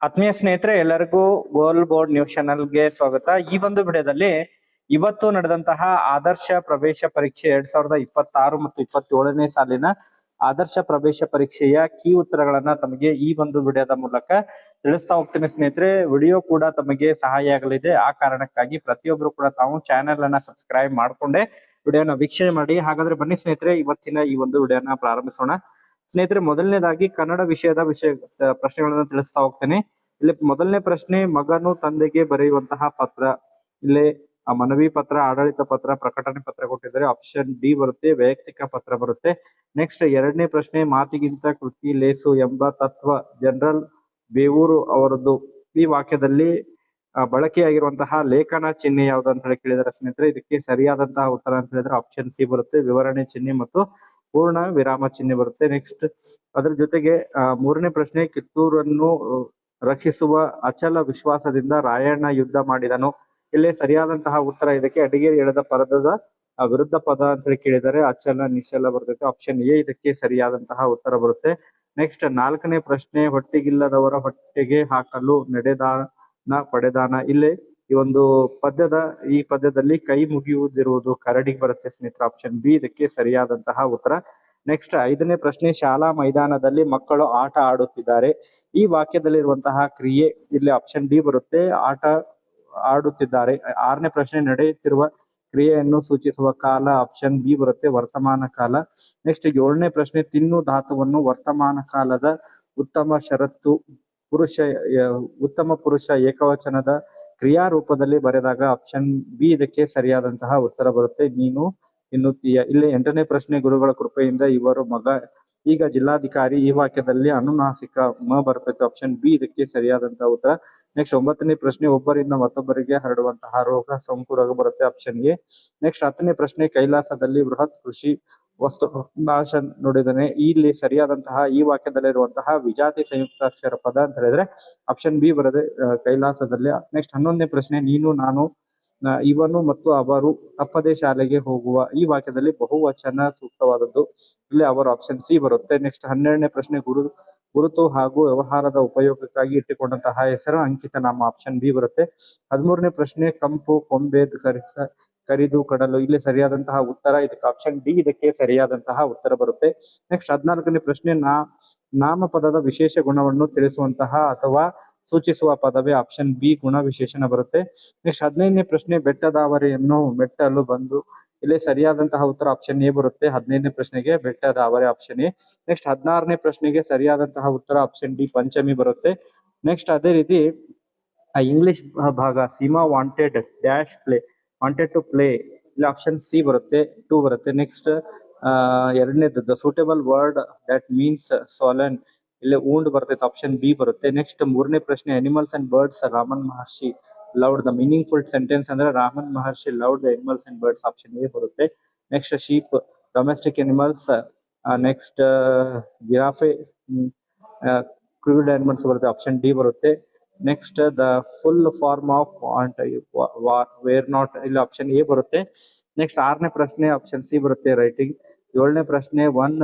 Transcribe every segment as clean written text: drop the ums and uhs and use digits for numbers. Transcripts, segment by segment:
ಆತ್ಮೀಯ ಸ್ನೇಹಿತರೆ, ಎಲ್ಲರಿಗೂ ಗೋಲ್ ಬೋರ್ಡ್ ನ್ಯೂಸ್ ಚಾನೆಲ್ಗೆ ಸ್ವಾಗತ. ಈ ಒಂದು ವಿಡಿಯೋದಲ್ಲಿ ಇವತ್ತು ನಡೆದಂತಹ ಆದರ್ಶ ಪ್ರವೇಶ ಪರೀಕ್ಷೆ 2026 ಮತ್ತು 27ನೇ ಸಾಲಿನ ಆದರ್ಶ ಪ್ರವೇಶ ಪರೀಕ್ಷೆಯ ಕೀ ಉತ್ತರಗಳನ್ನ ತಮಗೆ ಈ ಒಂದು ವಿಡಿಯೋದ ಮೂಲಕ ತಿಳಿಸ್ತಾ ಹೋಗ್ತೀನಿ ಸ್ನೇಹಿತರೆ. ವಿಡಿಯೋ ಕೂಡ ತಮಗೆ ಸಹಾಯ ಆಗಲಿದೆ. ಆ ಕಾರಣಕ್ಕಾಗಿ ಪ್ರತಿಯೊಬ್ಬರು ಕೂಡ ತಾವು ಚಾನೆಲ್ ಅನ್ನ ಸಬ್ಸ್ಕ್ರೈಬ್ ಮಾಡ್ಕೊಂಡೆ ವಿಡಿಯೋನ ವೀಕ್ಷಣೆ ಮಾಡಿ. ಹಾಗಾದ್ರೆ ಬನ್ನಿ ಸ್ನೇಹಿತರೆ, ಇವತ್ತಿನ ಈ ಒಂದು ವಿಡಿಯೋನ ಪ್ರಾರಂಭಿಸೋಣ. ಸ್ನೇಹಿತರೆ, ಮೊದಲನೇದಾಗಿ ಕನ್ನಡ ವಿಷಯದ ಪ್ರಶ್ನೆಗಳನ್ನ ತಿಳಿಸ್ತಾ ಹೋಗ್ತೇನೆ. ಇಲ್ಲಿ ಮೊದಲನೇ ಪ್ರಶ್ನೆ, ಮಗನು ತಂದೆಗೆ ಬರೆಯುವಂತಹ ಪತ್ರ. ಇಲ್ಲಿ ಮನವಿ ಪತ್ರ, ಆಡಳಿತ ಪತ್ರ, ಪ್ರಕಟಣೆ ಪತ್ರ ಕೊಟ್ಟಿದ್ದಾರೆ. ಆಪ್ಷನ್ ಡಿ ಬರುತ್ತೆ, ವೈಯಕ್ತಿಕ ಪತ್ರ ಬರುತ್ತೆ. ನೆಕ್ಸ್ಟ್ ಎರಡನೇ ಪ್ರಶ್ನೆ, ಮಾತಿಗಿಂತ ಕೃತಿ ಲೇಸು ಎಂಬ ತತ್ವ ಜನರಲ್ ಬೇವೂರು ಅವರದ್ದು. ಈ ವಾಕ್ಯದಲ್ಲಿ ಬಳಕೆಯಾಗಿರುವಂತಹ ಲೇಖನ ಚಿಹ್ನೆ ಯಾವ್ದು ಅಂತ ಹೇಳಿ ಕೇಳಿದರೆ ಸ್ನೇಹಿತರೆ, ಇದಕ್ಕೆ ಸರಿಯಾದಂತಹ ಉತ್ತರ ಅಂತ ಹೇಳಿದ್ರೆ ಆಪ್ಷನ್ ಸಿ ಬರುತ್ತೆ, ವಿವರಣೆ ಚಿಹ್ನೆ ಮತ್ತು ಪೂರ್ಣ ವಿರಾಮ ಚಿಹ್ನೆ ಬರುತ್ತೆ. ನೆಕ್ಸ್ಟ್ ಅದ್ರ ಜೊತೆಗೆ ಮೂರನೇ ಪ್ರಶ್ನೆ, ಕಿತ್ತೂರನ್ನು ರಕ್ಷಿಸುವ ಅಚಲ ವಿಶ್ವಾಸದಿಂದ ರಾಯಣ್ಣ ಯುದ್ಧ ಮಾಡಿದನು. ಇಲ್ಲಿ ಸರಿಯಾದಂತಹ ಉತ್ತರ ಇದಕ್ಕೆ ಅಡಿಗೆ ಎಳೆದ ಪದದ ವಿರುದ್ಧ ಪದ ಅಂತ ಹೇಳಿ ಕೇಳಿದರೆ ಅಚಲ ನಿಶ್ಚಲ ಬರ್ತೈತೆ. ಆಪ್ಷನ್ ಎ ಇದಕ್ಕೆ ಸರಿಯಾದಂತಹ ಉತ್ತರ ಬರುತ್ತೆ. ನೆಕ್ಸ್ಟ್ ನಾಲ್ಕನೇ ಪ್ರಶ್ನೆ, ಹೊಟ್ಟೆಗಿಲ್ಲದವರ ಹೊಟ್ಟೆಗೆ ಹಾಕಲು ನಡೆದಾನ ಪಡೆದಾನ. ಇಲ್ಲಿ ಈ ಪದ್ಯದಲ್ಲಿ ಕೈ ಮುಗಿಯುವುದಿರುವುದು ಕರಡಿಗೆ ಬರುತ್ತೆ ಸ್ನೇಹಿತರೆ. ಆಪ್ಷನ್ ಬಿ ಇದಕ್ಕೆ ಸರಿಯಾದಂತಹ ಉತ್ತರ. ನೆಕ್ಸ್ಟ್ ಐದನೇ ಪ್ರಶ್ನೆ, ಶಾಲಾ ಮೈದಾನದಲ್ಲಿ ಮಕ್ಕಳು ಆಟ ಆಡುತ್ತಿದ್ದಾರೆ. ಈ ವಾಕ್ಯದಲ್ಲಿರುವಂತಹ ಕ್ರಿಯೆ ಇಲ್ಲಿ ಆಪ್ಷನ್ ಡಿ ಬರುತ್ತೆ, ಆಟ ಆಡುತ್ತಿದ್ದಾರೆ. ಆರನೇ ಪ್ರಶ್ನೆ, ನಡೆಯುತ್ತಿರುವ ಕ್ರಿಯೆಯನ್ನು ಸೂಚಿಸುವ ಕಾಲ. ಆಪ್ಷನ್ ಬಿ ಬರುತ್ತೆ, ವರ್ತಮಾನ ಕಾಲ. ನೆಕ್ಸ್ಟ್ ಏಳನೇ ಪ್ರಶ್ನೆ, ತಿನ್ನು ಧಾತುವನ್ನು ವರ್ತಮಾನ ಕಾಲದ ಉತ್ತಮ ಪುರುಷ ಏಕವಚನದ ಕ್ರಿಯಾ ರೂಪದಲ್ಲಿ ಬರೆದಾಗ ಆಪ್ಷನ್ ಬಿ ಇದಕ್ಕೆ ಸರಿಯಾದಂತಹ ಉತ್ತರ ಬರುತ್ತೆ, ನೀನು ತಿನ್ನುತ್ತೀಯ. ಇಲ್ಲಿ ಎಂಟನೇ ಪ್ರಶ್ನೆ, ಗುರುಗಳ ಕೃಪೆಯಿಂದ ಇವರು ಮಗ ಈಗ ಜಿಲ್ಲಾಧಿಕಾರಿ. ಈ ವಾಕ್ಯದಲ್ಲಿ ಅನುನಾಸಿಕ ಮ ಬರ್ತೈತೆ. ಆಪ್ಷನ್ ಬಿ ಇದಕ್ಕೆ ಸರಿಯಾದಂತಹ ಉತ್ತರ. ನೆಕ್ಸ್ಟ್ ಒಂಬತ್ತನೇ ಪ್ರಶ್ನೆ, ಒಬ್ಬರಿಂದ ಮತ್ತೊಬ್ಬರಿಗೆ ಹರಡುವಂತಹ ರೋಗ ಸೋಂಕು ರೋಗ ಬರುತ್ತೆ. Option A. ನೆಕ್ಸ್ಟ್ ಹತ್ತನೇ ಪ್ರಶ್ನೆ, ಕೈಲಾಸದಲ್ಲಿ ಬೃಹತ್ ಕೃಷಿ ವಸ್ತು ನಾಶ ನೋಡಿದನೆ. ಇಲ್ಲಿ ಸರಿಯಾದಂತಹ ಈ ವಾಕ್ಯದಲ್ಲಿರುವಂತಹ ವಿಜಾತಿ ಸಂಯುಕ್ತಾಕ್ಷರ ಪದ ಅಂತ ಹೇಳಿದ್ರೆ ಆಪ್ಷನ್ ಬಿ ಬರುತ್ತೆ, ಕೈಲಾಸದಲ್ಲಿ. ನೆಕ್ಸ್ಟ್ 11ನೇ ಪ್ರಶ್ನೆ, ನೀನು ನಾನು ಇವನು ಮತ್ತು ಅವರು ತಪ್ಪದೇ ಶಾಲೆಗೆ ಹೋಗುವ. ಈ ವಾಕ್ಯದಲ್ಲಿ ಬಹುವಚನ ಸೂಕ್ತವಾದದ್ದು. ಇಲ್ಲಿ ಅವರು ಆಪ್ಷನ್ ಸಿ ಬರುತ್ತೆ. ನೆಕ್ಸ್ಟ್ 12ನೇ ಪ್ರಶ್ನೆ, ಗುರುತು ಹಾಗೂ ವ್ಯವಹಾರದ ಉಪಯೋಗಕ್ಕಾಗಿ ಇಟ್ಟುಕೊಂಡಂತಹ ಹೆಸರು ಅಂಕಿತ ನಾಮ. ಆಪ್ಷನ್ ಬಿ ಬರುತ್ತೆ. 13ನೇ ಪ್ರಶ್ನೆ, ಕಂಪು ಕೊಂಬೆ ಕರಿದು ಕಡಲು. ಇಲ್ಲಿ ಸರಿಯಾದಂತಹ ಉತ್ತರ ಇದಕ್ಕೆ ಆಪ್ಷನ್ ಡಿ ಇದಕ್ಕೆ ಸರಿಯಾದಂತಹ ಉತ್ತರ ಬರುತ್ತೆ. ನೆಕ್ಸ್ಟ್ 14ನೇ ಪ್ರಶ್ನೆ, ನಾಮಪದದ ವಿಶೇಷ ಗುಣವನ್ನು ತಿಳಿಸುವಂತಹ ಅಥವಾ ಸೂಚಿಸುವ ಪದವೇ. ಆಪ್ಷನ್ ಬಿ ಗುಣ ವಿಶೇಷಣ ಬರುತ್ತೆ. ನೆಕ್ಸ್ಟ್ 15ನೇ ಪ್ರಶ್ನೆ, ಬೆಟ್ಟದಾವರೆಯನ್ನು ಮೆಟ್ಟಲು ಬಂದು. ಇಲ್ಲಿ ಸರಿಯಾದಂತಹ ಉತ್ತರ ಆಪ್ಷನ್ ಎ ಬರುತ್ತೆ. 15ನೇ ಪ್ರಶ್ನೆಗೆ ಬೆಟ್ಟದಾವರೆ ಆಪ್ಷನ್ ಎ. ನೆಕ್ಸ್ಟ್ 16ನೇ ಪ್ರಶ್ನೆಗೆ ಸರಿಯಾದಂತಹ ಉತ್ತರ ಆಪ್ಷನ್ ಡಿ ಪಂಚಮಿ ಬರುತ್ತೆ. ನೆಕ್ಸ್ಟ್ ಅದೇ ರೀತಿ ಇಂಗ್ಲಿಷ್ ಭಾಗ, ಸೀಮಾ ವಾಂಟೆಡ್ ಟು ಪ್ಲೇ. ಇಲ್ಲಿ ಆಪ್ಷನ್ ಸಿ ಬರುತ್ತೆ, 2 ಬರುತ್ತೆ. ನೆಕ್ಸ್ಟ್ ಎರಡನೇದು, the suitable word that means salon. ಇಲ್ಲಿ ಊಂಡ್ ಬರ್ತೈತೆ. ಆಪ್ಷನ್ ಬಿ ಬರುತ್ತೆ. ನೆಕ್ಸ್ಟ್ ಮೂರನೇ ಪ್ರಶ್ನೆ, animals and birds Raman Maharshi loved. The meaningful sentence ಅಂದ್ರೆ Raman Maharshi loved the animals and birds. Option A ಬರುತ್ತೆ. Next sheep domestic animals. Next giraffe crude animals ಬರುತ್ತೆ. Option D ಬರುತ್ತೆ. Next the full form of where not. ಇಲ್ಲಿ option A ಬರುತ್ತೆ. Next 6ನೇ ಪ್ರಶ್ನೆ option C ಬರುತ್ತೆ, writing. 7ನೇ ಪ್ರಶ್ನೆ, one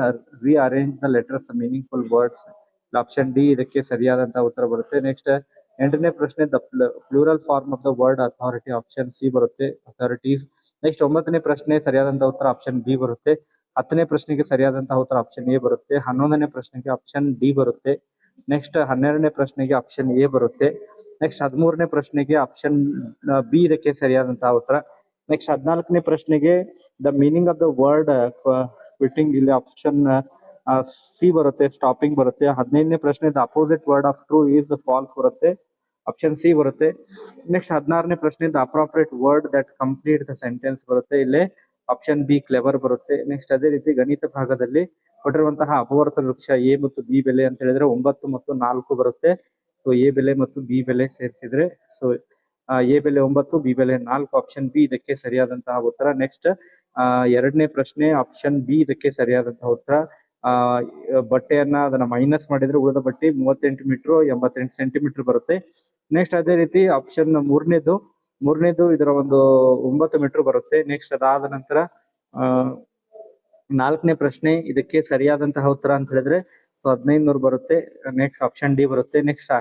rearrange the letters meaningful words. Option D ಇದಕ್ಕೆ ಸರಿಯಾದಂತಹ ಉತ್ತರ ಬರುತ್ತೆ. ನೆಕ್ಸ್ಟ್ 8ನೇ ಪ್ರಶ್ನೆ, the plural form of the word authority. Option C ಬರುತ್ತೆ, ಅಥಾರಿಟೀಸ್. ನೆಕ್ಸ್ಟ್ 9ನೇ ಪ್ರಶ್ನೆ ಸರಿಯಾದಂತಹ ಉತ್ತರ ಆಪ್ಷನ್ ಬಿ ಬರುತ್ತೆ. 10ನೇ ಪ್ರಶ್ನೆಗೆ ಸರಿಯಾದಂತಹ ಉತ್ತರ ಆಪ್ಷನ್ ಎ ಬರುತ್ತೆ. 11ನೇ ಪ್ರಶ್ನೆಗೆ ಆಪ್ಷನ್ ಡಿ ಬರುತ್ತೆ. ನೆಕ್ಸ್ಟ್ 12ನೇ ಪ್ರಶ್ನೆಗೆ ಆಪ್ಷನ್ ಎ ಬರುತ್ತೆ. ನೆಕ್ಸ್ಟ್ 13ನೇ ಪ್ರಶ್ನೆಗೆ ಆಪ್ಷನ್ ಬಿ ಇದಕ್ಕೆ ಸರಿಯಾದಂತಹ ಉತ್ತರ. ನೆಕ್ಸ್ಟ್ 14ನೇ ಪ್ರಶ್ನೆಗೆ the meaning of the word quitting. ಇಲ್ಲಿ ಆಪ್ಷನ್ ಸಿ ಬರುತ್ತೆ, ಸ್ಟಾಪಿಂಗ್ ಬರುತ್ತೆ. 15ನೇ ಪ್ರಶ್ನೆ, the opposite word of true is false ಬರುತ್ತೆ. ಆಪ್ಷನ್ ಸಿ ಬರುತ್ತೆ. ನೆಕ್ಸ್ಟ್ 16ನೇ ಪ್ರಶ್ನೆ, the appropriate word that complete the sentence ಬರುತ್ತೆ. ಇಲ್ಲಿ ಆಪ್ಷನ್ ಬಿ ಕ್ಲೆವರ್ ಬರುತ್ತೆ. ನೆಕ್ಸ್ಟ್ ಅದೇ ರೀತಿ ಗಣಿತ ಭಾಗದಲ್ಲಿ ಕೊಟ್ಟಿರುವಂತಹ ಅಪವರ್ತ ವೃಕ್ಷ ಎ ಮತ್ತು ಬಿ ಬೆಲೆ ಅಂತ ಹೇಳಿದ್ರೆ 9 ಮತ್ತು 4 ಬರುತ್ತೆ. ಸೊ ಎ ಬೆಲೆ ಮತ್ತು ಬಿ ಬೆಲೆ ಸೇರಿಸಿದ್ರೆ ಎ ಬೆಲೆ 9, ಬಿ ಬೆಲೆ 4. ಆಪ್ಷನ್ ಬಿ ಇದಕ್ಕೆ ಸರಿಯಾದಂತಹ ಉತ್ತರ. ನೆಕ್ಸ್ಟ್ 2ನೇ ಪ್ರಶ್ನೆ ಆಪ್ಷನ್ ಬಿ ಇದಕ್ಕೆ ಸರಿಯಾದಂತಹ ಉತ್ತರ. ಬಟ್ಟೆಯನ್ನ ಅದನ್ನ ಮೈನಸ್ ಮಾಡಿದ್ರೆ ಉಳಿದ ಬಟ್ಟೆ 38 ಮೀಟರ್ 88 ಸೆಂಟಿಮೀಟರ್ ಬರುತ್ತೆ. ನೆಕ್ಸ್ಟ್ ಅದೇ ರೀತಿ ಆಪ್ಷನ್ ಮೂರನೇದು ಇದರ 9 ಮೀಟರ್ ಬರುತ್ತೆ. ನೆಕ್ಸ್ಟ್ ಅದಾದ ನಂತರ 4ನೇ ಪ್ರಶ್ನೆ ಇದಕ್ಕೆ ಸರಿಯಾದಂತಹ ಉತ್ತರ ಅಂತ ಹೇಳಿದ್ರೆ 1500 ಬರುತ್ತೆ. ನೆಕ್ಸ್ಟ್ ಆಪ್ಷನ್ ಡಿ ಬರುತ್ತೆ. ನೆಕ್ಸ್ಟ್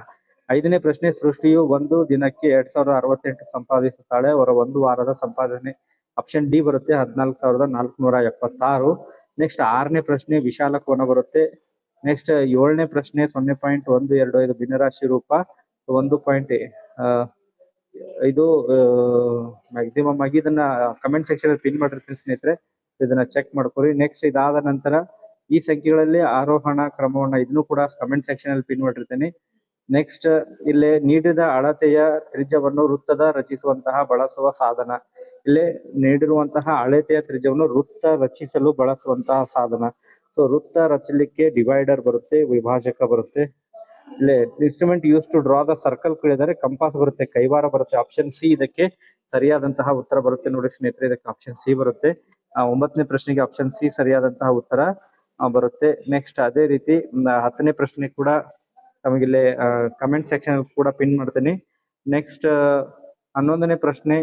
5ನೇ ಪ್ರಶ್ನೆ, ಸೃಷ್ಟಿಯು ಒಂದು ದಿನಕ್ಕೆ 2068 ಸಂಪಾದಿಸುತ್ತಾಳೆ. ಅವರ ಒಂದು ವಾರದ ಸಂಪಾದನೆ ಆಪ್ಷನ್ ಡಿ ಬರುತ್ತೆ 14,476. ನೆಕ್ಸ್ಟ್ 6ನೇ ಪ್ರಶ್ನೆ, ವಿಶಾಲ ಕೋನ ಬರುತ್ತೆ. ನೆಕ್ಸ್ಟ್ 7ನೇ ಪ್ರಶ್ನೆ, 0.125 ಭಿನ್ನರಾಶಿ ರೂಪ 1. ಇದು ಮ್ಯಾಕ್ಸಿಮಮ್ ಆಗಿ ಇದನ್ನ ಕಮೆಂಟ್ ಸೆಕ್ಷನ್ ಅಲ್ಲಿ ಪಿನ್ ಮಾಡಿರ್ತೀನಿ ಸ್ನೇಹಿತರೆ, ಇದನ್ನ ಚೆಕ್ ಮಾಡ್ಕೊರಿ. ನೆಕ್ಸ್ಟ್ ಇದಾದ ನಂತರ ಈ ಸಂಖ್ಯೆಗಳಲ್ಲಿ ಆರೋಹಣ ಕ್ರಮವನ್ನ ಇದನ್ನು ಕೂಡ ಕಮೆಂಟ್ ಸೆಕ್ಷನ್ ಅಲ್ಲಿ ಪಿನ್ ಮಾಡಿರ್ತೀನಿ. ನೆಕ್ಸ್ಟ್ ಇಲ್ಲಿ ನೀಡಿದ ಅಳತೆಯ ತ್ರಿಜ್ಯವನ್ನು ವೃತ್ತದ ರಚಿಸುವಂತಹ ಬಳಸುವ ಸಾಧನ. ಇಲ್ಲಿ ನೀಡಿರುವಂತಹ ಅಳತೆಯ ತ್ರಿಜ್ಯವನ್ನು ವೃತ್ತ ರಚಿಸಲು ಬಳಸುವಂತಹ ಸಾಧನ. ಸೊ ವೃತ್ತ ರಚಲಿಕ್ಕೆ ಡಿವೈಡರ್ ಬರುತ್ತೆ, ವಿಭಾಜಕ ಬರುತ್ತೆ. ಇಲ್ಲಿ instrument use to draw the circle ಕೇಳಿದರೆ ಕಂಪಾಸ್ ಬರುತ್ತೆ, ಕೈವಾರ ಬರುತ್ತೆ. ಆಪ್ಷನ್ ಸಿ ಇದಕ್ಕೆ ಸರಿಯಾದಂತಹ ಉತ್ತರ ಬರುತ್ತೆ ನೋಡಿ ಸ್ನೇಹಿತರೆ, ಇದಕ್ಕೆ ಆಪ್ಷನ್ ಸಿ ಬರುತ್ತೆ. 9ನೇ ಪ್ರಶ್ನೆಗೆ ಆಪ್ಷನ್ ಸಿ ಸರಿಯಾದಂತಹ ಉತ್ತರ ಬರುತ್ತೆ. ನೆಕ್ಸ್ಟ್ ಅದೇ ರೀತಿ 10ನೇ ಪ್ರಶ್ನೆ ಕೂಡ ತಮಗಿಲ್ಲಿ ಕಮೆಂಟ್ ಸೆಕ್ಷನ್ ಕೂಡ ಪಿನ್ ಮಾಡ್ತೀನಿ. ನೆಕ್ಸ್ಟ್ 11ನೇ ಪ್ರಶ್ನೆ,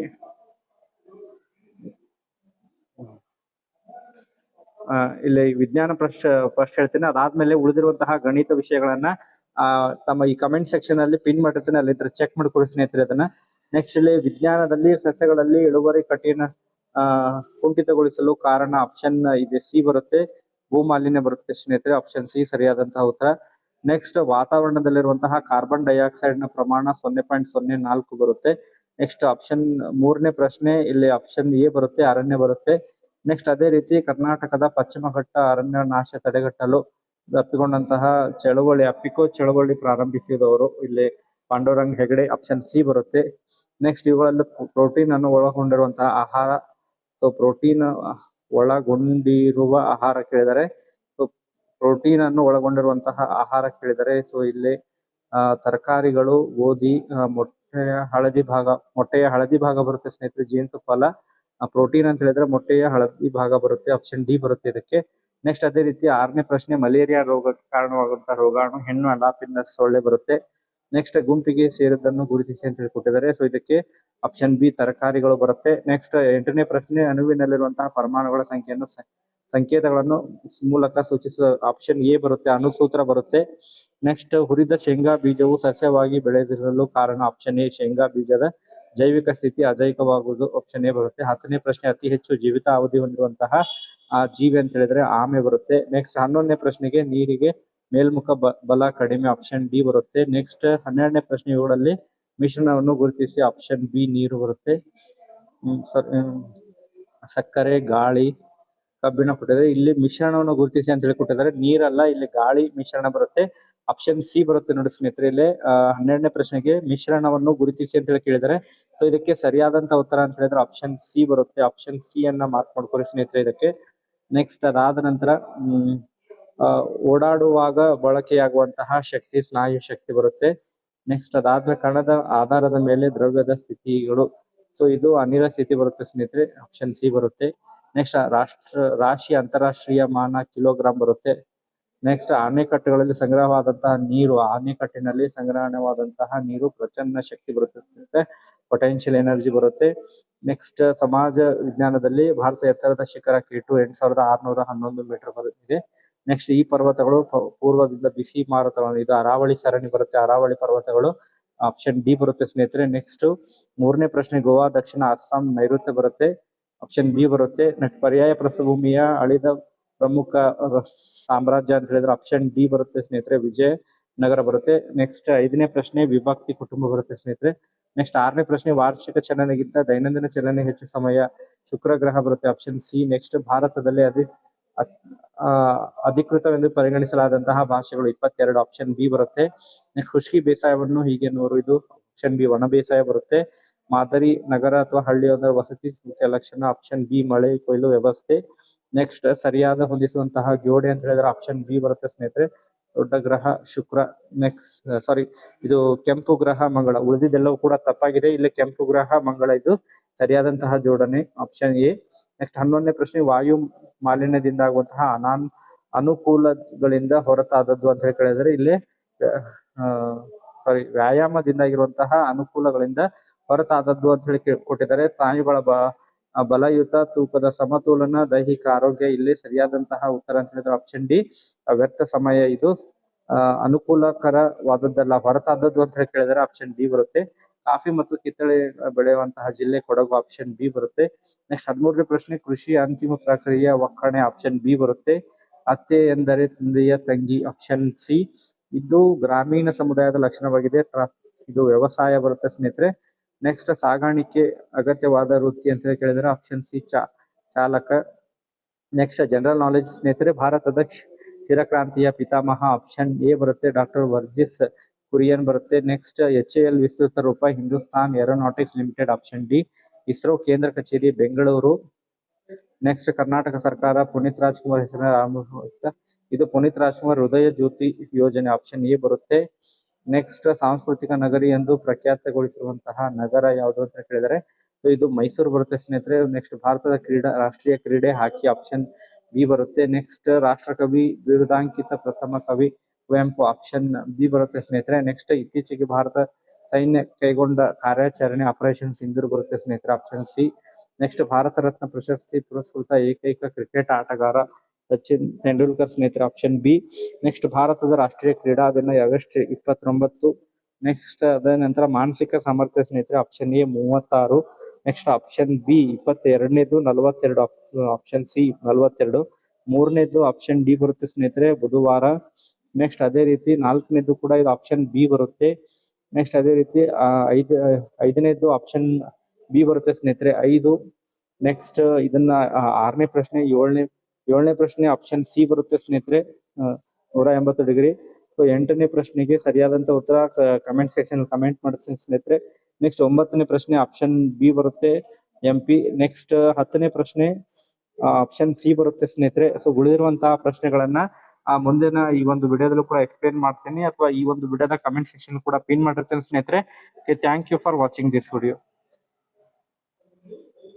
ಇಲ್ಲಿ ವಿಜ್ಞಾನ ಫಸ್ಟ್ ಹೇಳ್ತೀನಿ, ಅದಾದ್ಮೇಲೆ ಉಳಿದಿರುವಂತಹ ಗಣಿತ ವಿಷಯಗಳನ್ನ ತಮ್ಮ ಈ ಕಮೆಂಟ್ ಸೆಕ್ಷನ್ ಅಲ್ಲಿ ಪಿನ್ ಮಾಡಿರ್ತೀನಿ, ಅಲ್ಲಿ ಚೆಕ್ ಮಾಡ್ಕೊಳ್ಳಿ ಸ್ನೇಹಿತರೆ ಅದನ್ನ. ನೆಕ್ಸ್ಟ್ ಇಲ್ಲಿ ವಿಜ್ಞಾನದಲ್ಲಿ ಸಸ್ಯಗಳಲ್ಲಿ ಇಳುವರಿ ಕಠಿಣ ಕುಂಠಿತಗೊಳಿಸಲು ಕಾರಣ ಆಪ್ಷನ್ ಇದೆ ಸಿ ಬರುತ್ತೆ, ಭೂಮಾಲಿನ್ಯ ಬರುತ್ತೆ ಸ್ನೇಹಿತರೆ, ಆಪ್ಷನ್ ಸಿ ಸರಿಯಾದಂತಹ ಉತ್ತರ. ನೆಕ್ಸ್ಟ್ ವಾತಾವರಣದಲ್ಲಿರುವಂತಹ ಕಾರ್ಬನ್ ಡೈಆಕ್ಸೈಡ್ ನ ಪ್ರಮಾಣ 0.04 ಬರುತ್ತೆ. ನೆಕ್ಸ್ಟ್ ಆಪ್ಷನ್ 3ನೇ ಪ್ರಶ್ನೆ, ಇಲ್ಲಿ ಆಪ್ಷನ್ ಎ ಬರುತ್ತೆ, ಅರಣ್ಯ ಬರುತ್ತೆ. ನೆಕ್ಸ್ಟ್ ಅದೇ ರೀತಿ ಕರ್ನಾಟಕದ ಪಶ್ಚಿಮ ಘಟ್ಟ ಅರಣ್ಯ ನಾಶ ತಡೆಗಟ್ಟಲು ಅಪ್ಪಿಕೊಂಡಂತಹ ಚಳವಳಿ ಅಪ್ಪಿಕೋ ಚಳವಳಿ ಪ್ರಾರಂಭಿಸಿದವರು ಇಲ್ಲಿ ಪಾಂಡುರಂಗ್ ಹೆಗಡೆ, ಆಪ್ಷನ್ ಸಿ ಬರುತ್ತೆ. ನೆಕ್ಸ್ಟ್ ಇವುಗಳಲ್ಲಿ ಪ್ರೋಟೀನ್ ಅನ್ನು ಒಳಗೊಂಡಿರುವಂತಹ ಆಹಾರ. ಸೊ ಪ್ರೋಟೀನ್ ಒಳಗೊಂಡಿರುವ ಆಹಾರ ಕೇಳಿದರೆ, ಸೊ ಪ್ರೋಟೀನ್ ಅನ್ನು ಒಳಗೊಂಡಿರುವಂತಹ ಆಹಾರ ಕೇಳಿದರೆ, ಸೊ ಇಲ್ಲಿ ತರಕಾರಿಗಳು, ಗೋಧಿ, ಮೊಟ್ಟೆಯ ಹಳದಿ ಭಾಗ ಬರುತ್ತೆ ಸ್ನೇಹಿತರೆ, ಜೇನುತುಪ್ಪ ಅಲ್ಲ. ಪ್ರೋಟೀನ್ ಅಂತ ಹೇಳಿದ್ರೆ ಮೊಟ್ಟೆಯ ಹಳದಿ ಭಾಗ ಬರುತ್ತೆ, ಆಪ್ಷನ್ ಡಿ ಬರುತ್ತೆ ಇದಕ್ಕೆ. ನೆಕ್ಸ್ಟ್ ಅದೇ ರೀತಿ 6ನೇ ಪ್ರಶ್ನೆ, ಮಲೇರಿಯಾ ರೋಗಕ್ಕೆ ಕಾರಣವಾಗುವಂತಹ ರೋಗಾಣು ಹೆಣ್ಣು ಅಲಾಪಿನ ಸೊಳ್ಳೆ ಬರುತ್ತೆ. ನೆಕ್ಸ್ಟ್ ಗುಂಪಿಗೆ ಸೇರಿದ್ದನ್ನು ಗುರುತಿಸಿ ಅಂತ ಹೇಳಿ ಕೊಟ್ಟಿದ್ದಾರೆ, ಸೊ ಇದಕ್ಕೆ ಆಪ್ಷನ್ ಬಿ ತರಕಾರಿಗಳು ಬರುತ್ತೆ. ನೆಕ್ಸ್ಟ್ 8ನೇ ಪ್ರಶ್ನೆ, ಅಣುವಿನಲ್ಲಿರುವಂತಹ ಪರಮಾಣುಗಳ ಸಂಕೇತಗಳನ್ನು ಮೂಲಕ ಸೂಚಿಸುವ ಆಪ್ಷನ್ ಎ ಬರುತ್ತೆ, ಅಣುಸೂತ್ರ ಬರುತ್ತೆ. ನೆಕ್ಸ್ಟ್ ಹುರಿದ ಶೇಂಗಾ ಬೀಜವು ಸಸ್ಯವಾಗಿ ಬೆಳೆದಿರಲು ಕಾರಣ ಆಪ್ಷನ್ ಎ, ಶೇಂಗಾ ಬೀಜದ ಜೈವಿಕ ಸ್ಥಿತಿ ಅಜೈವಿಕವಾಗುವುದು, ಆಪ್ಷನ್ ಎ ಬರುತ್ತೆ. 10ನೇ ಪ್ರಶ್ನೆ, ಅತಿ ಹೆಚ್ಚು ಜೀವಿತ ಅವಧಿ ಹೊಂದಿರುವಂತಹ ಜೀವಿ ಅಂತ ಹೇಳಿದ್ರೆ ಆಮೆ ಬರುತ್ತೆ. ನೆಕ್ಸ್ಟ್ 11ನೇ ಪ್ರಶ್ನೆಗೆ ನೀರಿಗೆ ಮೇಲ್ಮುಖ ಬಲ ಕಡಿಮೆ, ಆಪ್ಷನ್ ಡಿ ಬರುತ್ತೆ. ನೆಕ್ಸ್ಟ್ 12ನೇ ಪ್ರಶ್ನೆ, ಇವುಗಳಲ್ಲಿ ಮಿಶ್ರಣವನ್ನು ಗುರುತಿಸಿ, ಆಪ್ಷನ್ ಬಿ ನೀರು ಬರುತ್ತೆ. ಸಕ್ಕರೆ, ಗಾಳಿ, ಕಬ್ಬಿಣ ಕೊಟ್ಟಿದ್ದಾರೆ, ಇಲ್ಲಿ ಮಿಶ್ರಣವನ್ನು ಗುರುತಿಸಿ ಅಂತ ಹೇಳಿ ಕೊಟ್ಟಿದ್ದಾರೆ, ನೀರಲ್ಲ ಇಲ್ಲಿ ಗಾಳಿ ಮಿಶ್ರಣ ಬರುತ್ತೆ, ಆಪ್ಷನ್ ಸಿ ಬರುತ್ತೆ ನೋಡಿ ಸ್ನೇಹಿತರೆ. ಇಲ್ಲಿ 12ನೇ ಪ್ರಶ್ನೆಗೆ ಮಿಶ್ರಣವನ್ನು ಗುರುತಿಸಿ ಅಂತ ಹೇಳಿ ಕೇಳಿದರೆ, ಸೊ ಇದಕ್ಕೆ ಸರಿಯಾದಂತ ಉತ್ತರ ಅಂತ ಹೇಳಿದ್ರೆ ಆಪ್ಷನ್ ಸಿ ಬರುತ್ತೆ, ಆಪ್ಷನ್ ಸಿ ಅನ್ನ ಮಾರ್ಕ್ ಮಾಡ್ಕೊಳ್ಳಿ ಸ್ನೇಹಿತರೆ ಇದಕ್ಕೆ. ನೆಕ್ಸ್ಟ್ ಅದಾದ ನಂತರ ಓಡಾಡುವಾಗ ಬಳಕೆಯಾಗುವಂತಹ ಶಕ್ತಿ ಸ್ನಾಯು ಶಕ್ತಿ ಬರುತ್ತೆ. ನೆಕ್ಸ್ಟ್ ಅದಾದ್ಮೇಲೆ ಕಣದ ಆಧಾರದ ಮೇಲೆ ದ್ರವ್ಯದ ಸ್ಥಿತಿಗಳು, ಸೊ ಇದು ಅನಿಲ ಸ್ಥಿತಿ ಬರುತ್ತೆ ಸ್ನೇಹಿತರೆ, ಆಪ್ಷನ್ ಸಿ ಬರುತ್ತೆ. ನೆಕ್ಸ್ಟ್ ರಾಶಿ ಅಂತಾರಾಷ್ಟ್ರೀಯ ಮಾನ ಕಿಲೋಗ್ರಾಮ್ ಬರುತ್ತೆ. ನೆಕ್ಸ್ಟ್ ಅಣೆಕಟ್ಟುಗಳಲ್ಲಿ ಸಂಗ್ರಹವಾದಂತಹ ನೀರು, ಅಣೆಕಟ್ಟಿನಲ್ಲಿ ಸಂಗ್ರಹಣವಾದಂತಹ ನೀರು ಪ್ರಚನ್ನ ಶಕ್ತಿ ಬರುತ್ತೆ, ಪೊಟೆನ್ಶಿಯಲ್ ಎನರ್ಜಿ ಬರುತ್ತೆ. ನೆಕ್ಸ್ಟ್ ಸಮಾಜ ವಿಜ್ಞಾನದಲ್ಲಿ ಭಾರತ ಎತ್ತರದ ಶಿಖರ K2 8611 ಮೀಟರ್ ಬರುತ್ತಿದೆ. ನೆಕ್ಸ್ಟ್ ಈ ಪರ್ವತಗಳು ಪೂರ್ವದಿಂದ ಬಿಸಿ ಮಾರುತಗಳು, ಇದು ಅರಾವಳಿ ಸರಣಿ ಬರುತ್ತೆ, ಅರಾವಳಿ ಪರ್ವತಗಳು, ಆಪ್ಷನ್ ಡಿ ಬರುತ್ತೆ ಸ್ನೇಹಿತರೆ. ನೆಕ್ಸ್ಟ್ 3ನೇ ಪ್ರಶ್ನೆ, ಗೋವಾ ದಕ್ಷಿಣ ಅಸ್ಸಾಂ ನೈಋತ್ಯ ಬರುತ್ತೆ, ಆಪ್ಷನ್ ಬಿ ಬರುತ್ತೆ. ನೆಕ್ಸ್ಟ್ ಪರ್ಯಾಯ ಪ್ರಸ್ಥಭೂಮಿಯ ಅಳಿದ ಪ್ರಮುಖ ಸಾಮ್ರಾಜ್ಯ ಅಂತ ಹೇಳಿದ್ರೆ ಆಪ್ಷನ್ ಡಿ ಬರುತ್ತೆ ಸ್ನೇಹಿತರೆ, ವಿಜಯನಗರ ಬರುತ್ತೆ. ನೆಕ್ಸ್ಟ್ 5ನೇ ಪ್ರಶ್ನೆ, ವಿಭಕ್ತಿ ಕುಟುಂಬ ಬರುತ್ತೆ ಸ್ನೇಹಿತರೆ. ನೆಕ್ಸ್ಟ್ 6ನೇ ಪ್ರಶ್ನೆ, ವಾರ್ಷಿಕ ಚಲನೆಗಿಂತ ದೈನಂದಿನ ಚಲನೆ ಹೆಚ್ಚು ಸಮಯ, ಶುಕ್ರ ಗ್ರಹ ಬರುತ್ತೆ, ಆಪ್ಷನ್ ಸಿ. ನೆಕ್ಸ್ಟ್ ಭಾರತದಲ್ಲಿ ಅಧಿಕೃತವೆಂದು ಪರಿಗಣಿಸಲಾದಂತಹ ಭಾಷೆಗಳು 22, ಆಪ್ಷನ್ ಬಿ ಬರುತ್ತೆ. ನೆಕ್ಸ್ಟ್ ಖುಷ್ಕಿ ಬೇಸಾಯವನ್ನು ಹೀಗೆ ಇದು ಆಪ್ಷನ್ ಬಿ, ಒಣ ಬೇಸಾಯ ಬರುತ್ತೆ. ಮಾದರಿ ನಗರ ಅಥವಾ ಹಳ್ಳಿಯೊಂದರ ವಸತಿ ಮುಖ್ಯ ಲಕ್ಷಣ, ಆಪ್ಷನ್ ಬಿ, ಮಳೆ ಕೊಯ್ಲು ವ್ಯವಸ್ಥೆ. ನೆಕ್ಸ್ಟ್ ಸರಿಯಾದ ಹೊಂದಿಸುವಂತಹ ಜೋಡಿ ಅಂತ ಹೇಳಿದ್ರೆ ಆಪ್ಷನ್ ಬಿ ಬರುತ್ತೆ ಸ್ನೇಹಿತರೆ, ದೊಡ್ಡ ಗ್ರಹ ಶುಕ್ರ. ನೆಕ್ಸ್ಟ್ ಇದು ಕೆಂಪು ಗ್ರಹ ಮಂಗಳ, ಉಳಿದಿದ್ದೆಲ್ಲವೂ ಕೂಡ ತಪ್ಪಾಗಿದೆ, ಇಲ್ಲಿ ಕೆಂಪು ಗ್ರಹ ಮಂಗಳ ಇದು ಸರಿಯಾದಂತಹ ಜೋಡಣೆ, ಆಪ್ಷನ್ ಎ. ನೆಕ್ಸ್ಟ್ 11ನೇ ಪ್ರಶ್ನೆ, ವಾಯು ಮಾಲಿನ್ಯದಿಂದ ಆಗುವಂತಹ ಅನುಕೂಲಗಳಿಂದ ಹೊರತಾದದ್ದು ಅಂತ ಹೇಳಿ ಕೇಳಿದರೆ, ಇಲ್ಲಿ ವ್ಯಾಯಾಮದಿಂದಾಗಿರುವಂತಹ ಅನುಕೂಲಗಳಿಂದ ಹೊರತಾದದ್ದು ಅಂತ ಹೇಳಿ ಕೊಟ್ಟಿದ್ದಾರೆ. ಸ್ನಾಯುಗಳ ಬಲಯುತ ತೂಕದ ಸಮತೋಲನ, ದೈಹಿಕ ಆರೋಗ್ಯ, ಇಲ್ಲಿ ಸರಿಯಾದಂತಹ ಉತ್ತರ ಅಂತ ಹೇಳಿದ್ರೆ ಆಪ್ಷನ್ ಡಿ, ವ್ಯರ್ಥ ಸಮಯ ಇದು ಅನುಕೂಲಕರವಾದದ್ದಲ್ಲ, ಹೊರತಾದದ್ದು ಅಂತ ಹೇಳಿ ಕೇಳಿದರೆ ಆಪ್ಷನ್ ಡಿ ಬರುತ್ತೆ. ಕಾಫಿ ಮತ್ತು ಕಿತ್ತಳೆ ಬೆಳೆಯುವಂತಹ ಜಿಲ್ಲೆ ಕೊಡಗು, ಆಪ್ಷನ್ ಬಿ ಬರುತ್ತೆ. ನೆಕ್ಸ್ಟ್ 13ನೇ ಪ್ರಶ್ನೆ, ಕೃಷಿ ಅಂತಿಮ ಪ್ರಕ್ರಿಯೆ ಒಕ್ಕಣೆ, ಆಪ್ಷನ್ ಬಿ ಬರುತ್ತೆ. ಅತ್ತೆ ಎಂದರೆ ತಂದೆಯ ತಂಗಿ, ಆಪ್ಷನ್ ಸಿ. ಇದು ಗ್ರಾಮೀಣ ಸಮುದಾಯದ ಲಕ್ಷಣವಾಗಿದೆ. ಇದು ವ್ಯವಸಾಯ ಬರುತ್ತೆ ಸ್ನೇಹಿತರೆ. ನೆಕ್ಸ್ಟ್ ಸಾಗಾಣಿಕೆ ಅಗತ್ಯವಾದ ವೃತ್ತಿ ಅಂತ ಹೇಳಿ ಕೇಳಿದರೆ ಆಪ್ಷನ್ ಸಿ ಚಾಲಕ. ನೆಕ್ಸ್ಟ್ ಜನರಲ್ ನಾಲೆಜ್ ಸ್ನೇಹಿತರೆ, ಭಾರತದ ಕ್ಷೀರಕ್ರಾಂತಿಯ ಪಿತಾಮಹ, ಆಪ್ಷನ್ ಎ ಬರುತ್ತೆ. ಡಾಕ್ಟರ್ ವರ್ಜಿಸ್ ಕುರಿಯನ್ ಬರುತ್ತೆ. ನೆಕ್ಸ್ಟ್ HAL ವಿಸ್ತೃತ ರೂಪ, Hindustan aeronautics limited, option D. ISRO ಕೇಂದ್ರ ಕಚೇರಿ ಬೆಂಗಳೂರು. ನೆಕ್ಸ್ಟ್ ಕರ್ನಾಟಕ ಸರ್ಕಾರ ಪುನೀತ್ ರಾಜ್ಕುಮಾರ್ ಹೆಸರಿನ ಇದು ಪುನೀತ್ ರಾಜ್ಕುಮಾರ್ ಹೃದಯ ಜ್ಯೋತಿ ಯೋಜನೆ, ಆಪ್ಷನ್ ಎ ಬರುತ್ತೆ. ನೆಕ್ಸ್ಟ್ ಸಾಂಸ್ಕೃತಿಕ ನಗರಿ ಎಂದು ಪ್ರಖ್ಯಾತಗೊಳಿಸಿರುವಂತಹ ನಗರ ಯಾವುದು ಅಂತ ಕೇಳಿದರೆ ಇದು ಮೈಸೂರು ಬರುತ್ತೆ ಸ್ನೇಹಿತರೆ. ನೆಕ್ಸ್ಟ್ ಭಾರತದ ರಾಷ್ಟ್ರೀಯ ಕ್ರೀಡೆ ಹಾಕಿ, ಆಪ್ಷನ್ ಬಿ ಬರುತ್ತೆ. ನೆಕ್ಸ್ಟ್ ರಾಷ್ಟ್ರಕವಿ ಬಿರುದಾಂಕಿತ ಪ್ರಥಮ ಕವಿ ಕುವೆಂಪು, ಆಪ್ಷನ್ ಬಿ ಬರುತ್ತೆ ಸ್ನೇಹಿತರೆ. ನೆಕ್ಸ್ಟ್ ಇತ್ತೀಚೆಗೆ ಭಾರತ ಸೈನ್ಯ ಕೈಗೊಂಡ ಕಾರ್ಯಾಚರಣೆ ಆಪರೇಷನ್ ಸಿಂಧೂರ್ ಬರುತ್ತೆ ಸ್ನೇಹಿತರೆ, option C. Next Bharat Ratna ಪ್ರಶಸ್ತಿ ಪುರಸ್ಕೃತ ಏಕೈಕ ಕ್ರಿಕೆಟ್ ಆಟಗಾರ ಸಚಿನ್ ತೆಂಡೂಲ್ಕರ್ ಸ್ನೇಹಿತರೆ, ಆಪ್ಷನ್ ಬಿ. ನೆಕ್ಸ್ಟ್ ಭಾರತದ ರಾಷ್ಟ್ರೀಯ ಕ್ರೀಡಾ ದಿನ ಆಗಸ್ಟ್ 29. ನೆಕ್ಸ್ಟ್ ಅದ ನಂತರ ಮಾನಸಿಕ ಸಾಮರ್ಥ್ಯ ಸ್ನೇಹಿತರೆ, option A 36. Next option B 22ನೇದು 42, ಆಪ್ಷನ್ ಸಿ 42. ಮೂರನೇದು ಆಪ್ಷನ್ ಡಿ ಬರುತ್ತೆ ಸ್ನೇಹಿತರೆ, ಬುಧವಾರ. ನೆಕ್ಸ್ಟ್ ಅದೇ ರೀತಿ 4ನೇದು ಕೂಡ ಇದು ಆಪ್ಷನ್ ಬಿ ಬರುತ್ತೆ. ನೆಕ್ಸ್ಟ್ ಅದೇ ರೀತಿ 5ನೇದು ಆಪ್ಷನ್ ಬಿ ಬರುತ್ತೆ ಸ್ನೇಹಿತರೆ, 5. ನೆಕ್ಸ್ಟ್ ಇದನ್ನ 6ನೇ ಪ್ರಶ್ನೆ, 7ನೇ ಪ್ರಶ್ನೆ ಆಪ್ಷನ್ ಸಿ ಬರುತ್ತೆ ಸ್ನೇಹಿತರೆ, 180 ಡಿಗ್ರಿ. ಸೊ 8ನೇ ಪ್ರಶ್ನೆಗೆ ಸರಿಯಾದಂತ ಉತ್ತರ ಕಮೆಂಟ್ ಸೆಕ್ಷನ್ ಕಮೆಂಟ್ ಮಾಡಿಸಿ ಸ್ನೇಹಿತರೆ. ನೆಕ್ಸ್ಟ್ 9ನೇ ಪ್ರಶ್ನೆ ಆಪ್ಷನ್ ಬಿ ಬರುತ್ತೆ, MP. ನೆಕ್ಸ್ಟ್ 10ನೇ ಪ್ರಶ್ನೆ ಆಪ್ಷನ್ ಸಿ ಬರುತ್ತೆ ಸ್ನೇಹಿತರೆ. ಸೊ ಉಳಿದಿರುವಂತಹ ಪ್ರಶ್ನೆಗಳನ್ನ ಮುಂದಿನ ಈ ಒಂದು ವಿಡಿಯೋದಲ್ಲೂ ಕೂಡ ಎಕ್ಸ್ಪ್ಲೇನ್ ಮಾಡ್ತೀನಿ, ಅಥವಾ ಈ ಒಂದು ವಿಡಿಯೋದ ಕಮೆಂಟ್ ಸೆಕ್ಷನ್ ಕೂಡ ಪಿನ್ ಮಾಡಿರ್ತೇನೆ ಸ್ನೇಹಿತರೆ. Thank you for watching this video.